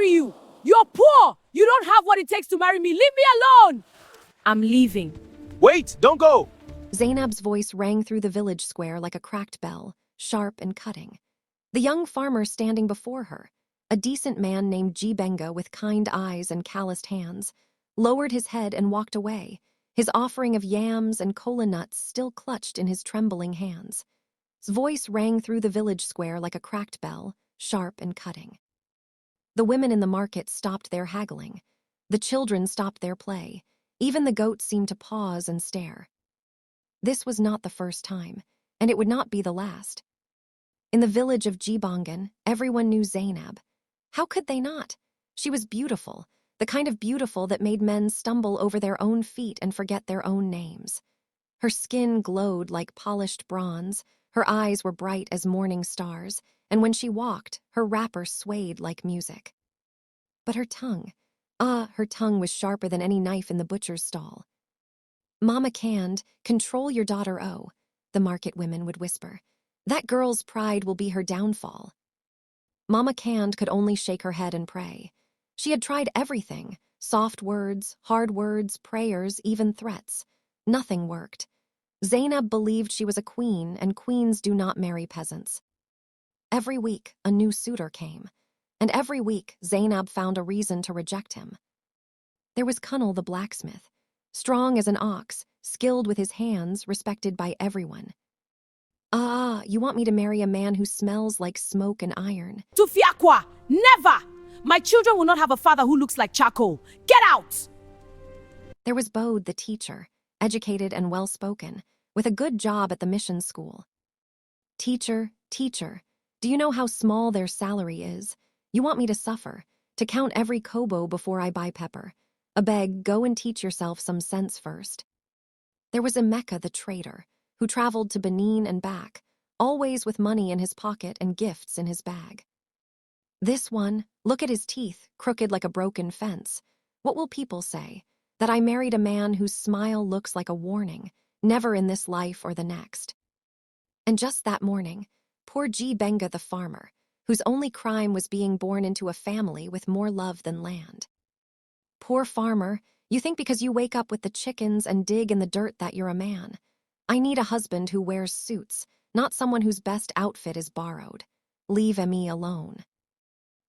marry you. You're poor. You don't have what it takes to marry me. Leave me alone. I'm leaving. Wait, don't go! Zainab's voice rang through the village square like a cracked bell, sharp and cutting. The young farmer standing before her, a decent man named Benga with kind eyes and calloused hands, lowered his head and walked away, his offering of yams and kola nuts still clutched in his trembling hands. His voice rang through the village square like a cracked bell, sharp and cutting. The women in the market stopped their haggling. The children stopped their play. Even the goats seemed to pause and stare. This was not the first time, and it would not be the last. In the village of Jibangan, everyone knew Zainab. How could they not? She was beautiful, the kind of beautiful that made men stumble over their own feet and forget their own names. Her skin glowed like polished bronze, her eyes were bright as morning stars, and when she walked, her wrapper swayed like music. But her tongue was sharper than any knife in the butcher's stall. "Mama Canned, control your daughter, oh," the market women would whisper. "That girl's pride will be her downfall." Mama Canned could only shake her head and pray. She had tried everything, soft words, hard words, prayers, even threats. Nothing worked. Zainab believed she was a queen, and queens do not marry peasants. Every week, a new suitor came, and every week, Zainab found a reason to reject him. There was Kunnel the blacksmith, strong as an ox, skilled with his hands, respected by everyone. You want me to marry a man who smells like smoke and iron?" To Fiakwa, never. My children will not have a father who looks like charcoal. Get out. There was Bode the teacher, educated and well-spoken, with a good job at the mission school. "Teacher, teacher, do you know how small their salary is? You want me to suffer, to count every kobo before I buy pepper. Abeg, go and teach yourself some sense first." There was Emeka the trader, who traveled to Benin and back, always with money in his pocket and gifts in his bag. This one, look at his teeth, crooked like a broken fence. What will people say? That I married a man whose smile looks like a warning, never in this life or the next. And just that morning, poor Benga the farmer, whose only crime was being born into a family with more love than land. Poor farmer, you think because you wake up with the chickens and dig in the dirt that you're a man. I need a husband who wears suits, not someone whose best outfit is borrowed. Leave me alone.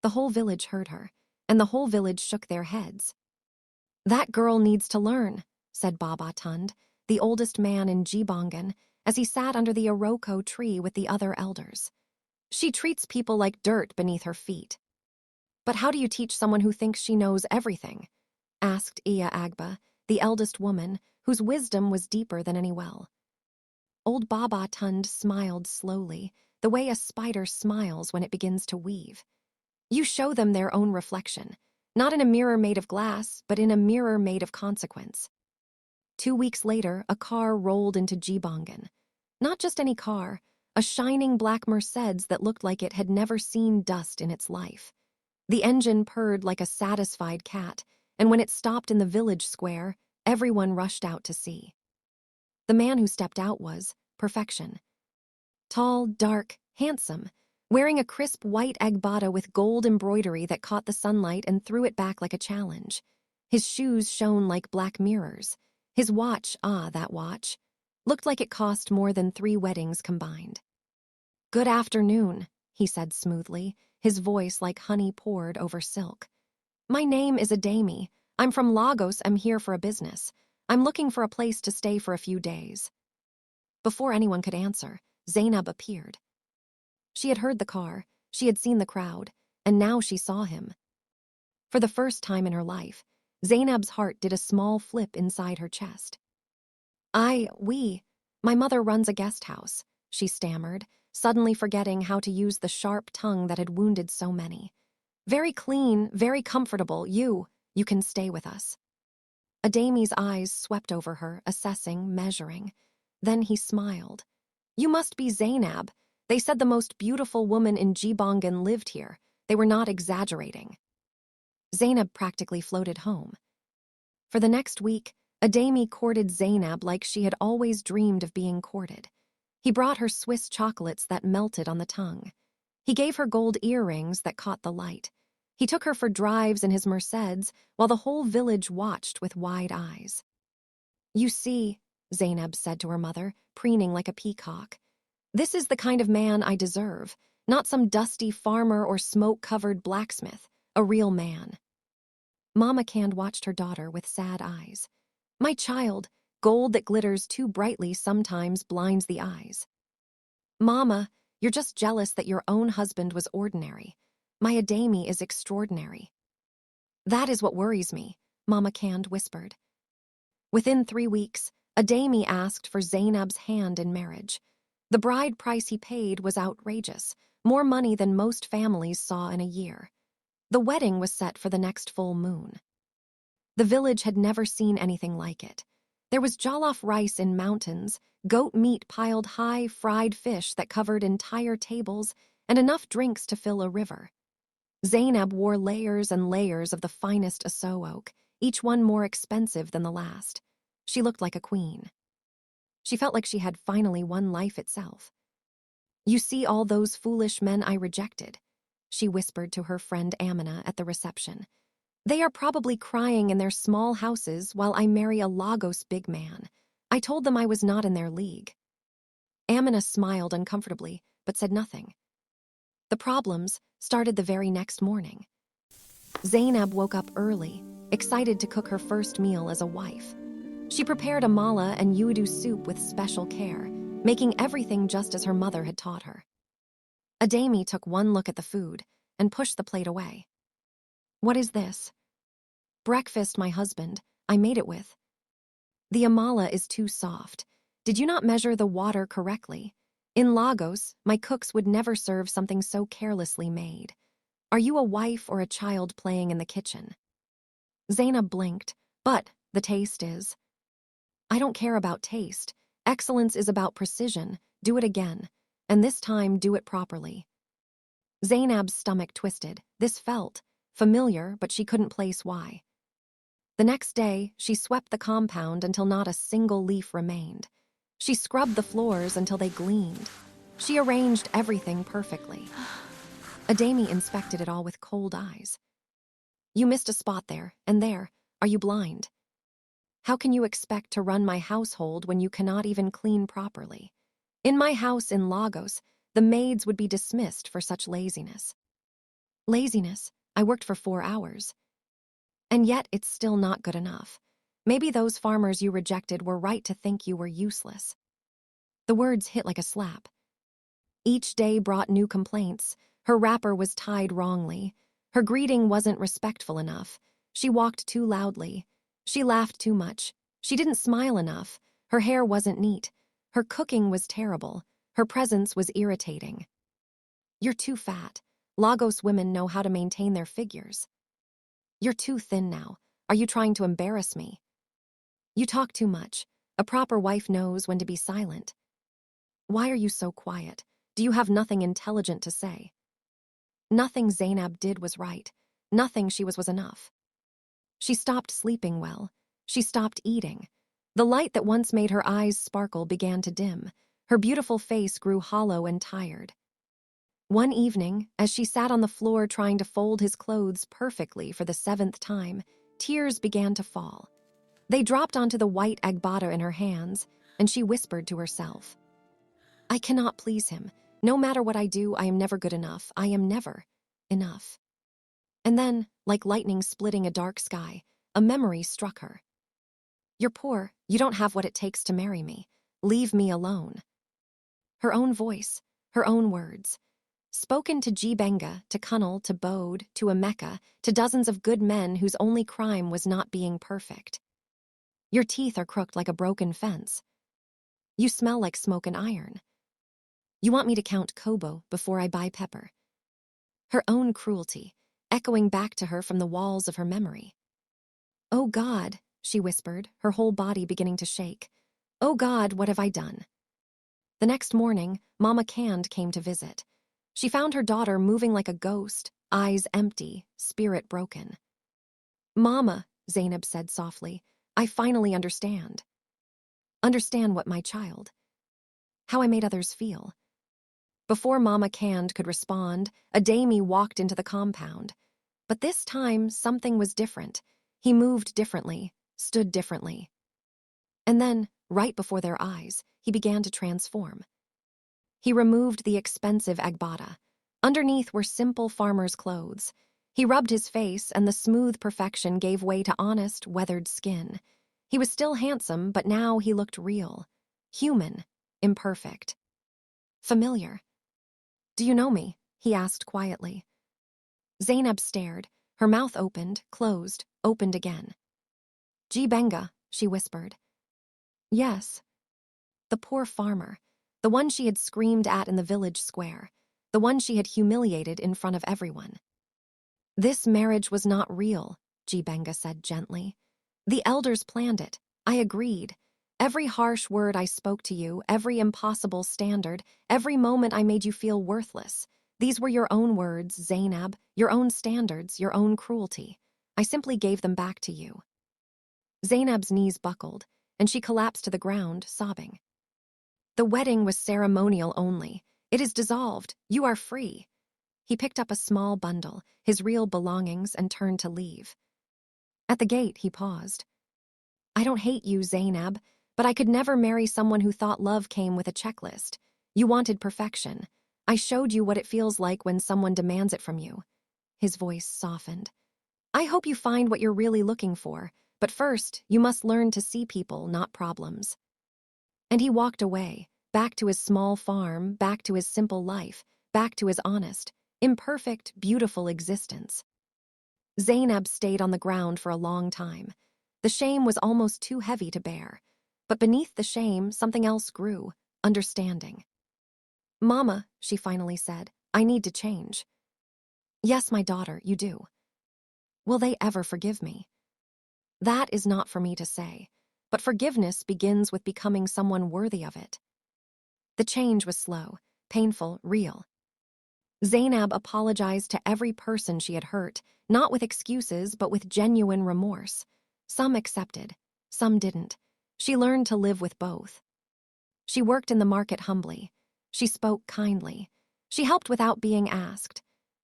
The whole village heard her, and the whole village shook their heads. "That girl needs to learn," said Baba Tund, the oldest man in Jibangan, as he sat under the Iroko tree with the other elders. "She treats people like dirt beneath her feet." "But how do you teach someone who thinks she knows everything?" asked Iya Agba, the eldest woman, whose wisdom was deeper than any well. Old Baba Tund smiled slowly, the way a spider smiles when it begins to weave. "You show them their own reflection, not in a mirror made of glass, but in a mirror made of consequence." 2 weeks later, a car rolled into Jibangan. Not just any car, a shining black Mercedes that looked like it had never seen dust in its life. The engine purred like a satisfied cat, and when it stopped in the village square, everyone rushed out to see. The man who stepped out was perfection. Tall, dark, handsome, wearing a crisp white agbada with gold embroidery that caught the sunlight and threw it back like a challenge. His shoes shone like black mirrors. His watch, that watch, looked like it cost more than 3 weddings combined. "Good afternoon," he said smoothly, his voice like honey poured over silk. "My name is Adeyemi. I'm from Lagos. I'm here for a business. I'm looking for a place to stay for a few days." Before anyone could answer, Zainab appeared. She had heard the car, she had seen the crowd, and now she saw him. For the first time in her life, Zainab's heart did a small flip inside her chest. My mother runs a guest house," she stammered, suddenly forgetting how to use the sharp tongue that had wounded so many. "Very clean, very comfortable. You can stay with us." Adeyemi's eyes swept over her, assessing, measuring. Then he smiled. "You must be Zainab. They said the most beautiful woman in Jibangan lived here. They were not exaggerating." Zainab practically floated home. For the next week, Adeyemi courted Zainab like she had always dreamed of being courted. He brought her Swiss chocolates that melted on the tongue. He gave her gold earrings that caught the light. He took her for drives in his Mercedes while the whole village watched with wide eyes. "You see," Zainab said to her mother, preening like a peacock, "this is the kind of man I deserve, not some dusty farmer or smoke-covered blacksmith, a real man." Mama Cand watched her daughter with sad eyes. "My child, gold that glitters too brightly sometimes blinds the eyes." "Mama, you're just jealous that your own husband was ordinary. My Adeyemi is extraordinary." "That is what worries me," Mama Cand whispered. Within 3 weeks, Adeyemi asked for Zainab's hand in marriage. The bride price he paid was outrageous, more money than most families saw in a year. The wedding was set for the next full moon. The village had never seen anything like it. There was jollof rice in mountains, goat meat piled high, fried fish that covered entire tables, and enough drinks to fill a river. Zainab wore layers and layers of the finest aso each one more expensive than the last. She looked like a queen. She felt like she had finally won life itself. "You see all those foolish men I rejected," she whispered to her friend Amina at the reception. "They are probably crying in their small houses while I marry a Lagos big man. I told them I was not in their league." Amina smiled uncomfortably, but said nothing. The problems started the very next morning. Zainab woke up early, excited to cook her first meal as a wife. She prepared amala and yudu soup with special care, making everything just as her mother had taught her. Adeyemi took one look at the food and pushed the plate away. "What is this?" "Breakfast, my husband. I made it with." "The amala is too soft. Did you not measure the water correctly? In Lagos, my cooks would never serve something so carelessly made. Are you a wife or a child playing in the kitchen?" Zainab blinked, "But the taste is." "I don't care about taste. Excellence is about precision. Do it again. And this time, do it properly." Zainab's stomach twisted. This felt familiar, but she couldn't place why. The next day, she swept the compound until not a single leaf remained. She scrubbed the floors until they gleamed. She arranged everything perfectly. Adeyemi inspected it all with cold eyes. "You missed a spot there, and there. Are you blind? How can you expect to run my household when you cannot even clean properly? In my house in Lagos, the maids would be dismissed for such laziness." "Laziness? I worked for 4 hours." "And yet it's still not good enough. Maybe those farmers you rejected were right to think you were useless." The words hit like a slap. Each day brought new complaints. Her wrapper was tied wrongly. Her greeting wasn't respectful enough. She walked too loudly. She laughed too much. She didn't smile enough. Her hair wasn't neat. Her cooking was terrible. Her presence was irritating. "You're too fat. Lagos women know how to maintain their figures." "You're too thin now. Are you trying to embarrass me?" "You talk too much. A proper wife knows when to be silent." "Why are you so quiet? Do you have nothing intelligent to say?" Nothing Zainab did was right. Nothing she was enough. She stopped sleeping well. She stopped eating. The light that once made her eyes sparkle began to dim. Her beautiful face grew hollow and tired. One evening, as she sat on the floor trying to fold his clothes perfectly for the 7th time, tears began to fall. They dropped onto the white agbada in her hands, and she whispered to herself, "I cannot please him. No matter what I do, I am never good enough. I am never enough." And then, like lightning splitting a dark sky, a memory struck her. "You're poor. You don't have what it takes to marry me. Leave me alone." Her own voice, her own words. Spoken to Jibenga, to Kunal, to Bode, to Emeka, to dozens of good men whose only crime was not being perfect. "Your teeth are crooked like a broken fence. You smell like smoke and iron. You want me to count kobo before I buy pepper." Her own cruelty, echoing back to her from the walls of her memory. "Oh God," she whispered, her whole body beginning to shake. "Oh God, what have I done?" The next morning, Mama Cand came to visit. She found her daughter moving like a ghost, eyes empty, spirit broken. "Mama," Zainab said softly, "I finally understand." "Understand what, my child?" "How I made others feel." Before Mama Cand could respond, Adeyemi walked into the compound. But this time, something was different. He moved differently, stood differently. And then, right before their eyes, he began to transform. He removed the expensive agbada. Underneath were simple farmer's clothes. He rubbed his face, and the smooth perfection gave way to honest, weathered skin. He was still handsome, but now he looked real. Human. Imperfect. Familiar. "Do you know me?" he asked quietly. Zainab stared. Her mouth opened, closed, opened again. "Benga," she whispered. "Yes." The poor farmer. The one she had screamed at in the village square. The one she had humiliated in front of everyone. "This marriage was not real," Benga said gently. "The elders planned it. I agreed. Every harsh word I spoke to you, every impossible standard, every moment I made you feel worthless. These were your own words, Zainab, your own standards, your own cruelty. I simply gave them back to you." Zainab's knees buckled, and she collapsed to the ground, sobbing. "The wedding was ceremonial only. It is dissolved. You are free." He picked up a small bundle, his real belongings, and turned to leave. At the gate, he paused. "I don't hate you, Zainab, but I could never marry someone who thought love came with a checklist. You wanted perfection. I showed you what it feels like when someone demands it from you." His voice softened. "I hope you find what you're really looking for, but first, you must learn to see people, not problems." And he walked away, back to his small farm, back to his simple life, back to his honest, imperfect, beautiful existence. Zainab stayed on the ground for a long time. The shame was almost too heavy to bear. But beneath the shame, something else grew, understanding. "Mama," she finally said, "I need to change." "Yes, my daughter, you do." "Will they ever forgive me?" "That is not for me to say. But forgiveness begins with becoming someone worthy of it." The change was slow, painful, real. Zainab apologized to every person she had hurt, not with excuses, but with genuine remorse. Some accepted, some didn't. She learned to live with both. She worked in the market humbly. She spoke kindly. She helped without being asked.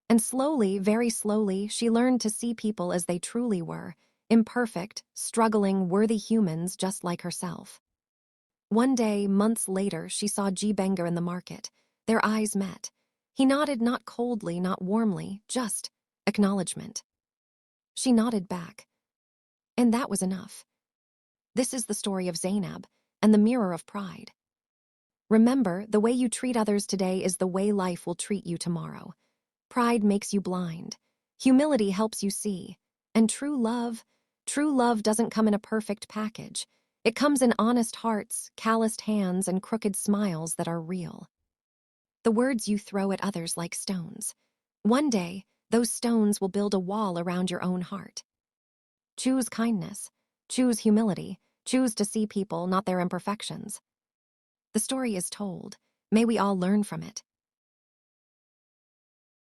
And slowly, very slowly, she learned to see people as they truly were, imperfect, struggling, worthy humans just like herself. One day, months later, she saw Benga in the market. Their eyes met. He nodded not coldly, not warmly, just acknowledgement. She nodded back. And that was enough. This is the story of Zainab and the mirror of pride. Remember, the way you treat others today is the way life will treat you tomorrow. Pride makes you blind. Humility helps you see. And true love doesn't come in a perfect package. It comes in honest hearts, calloused hands, and crooked smiles that are real. The words you throw at others like stones. One day, those stones will build a wall around your own heart. Choose kindness. Choose humility. Choose to see people, not their imperfections. The story is told. May we all learn from it.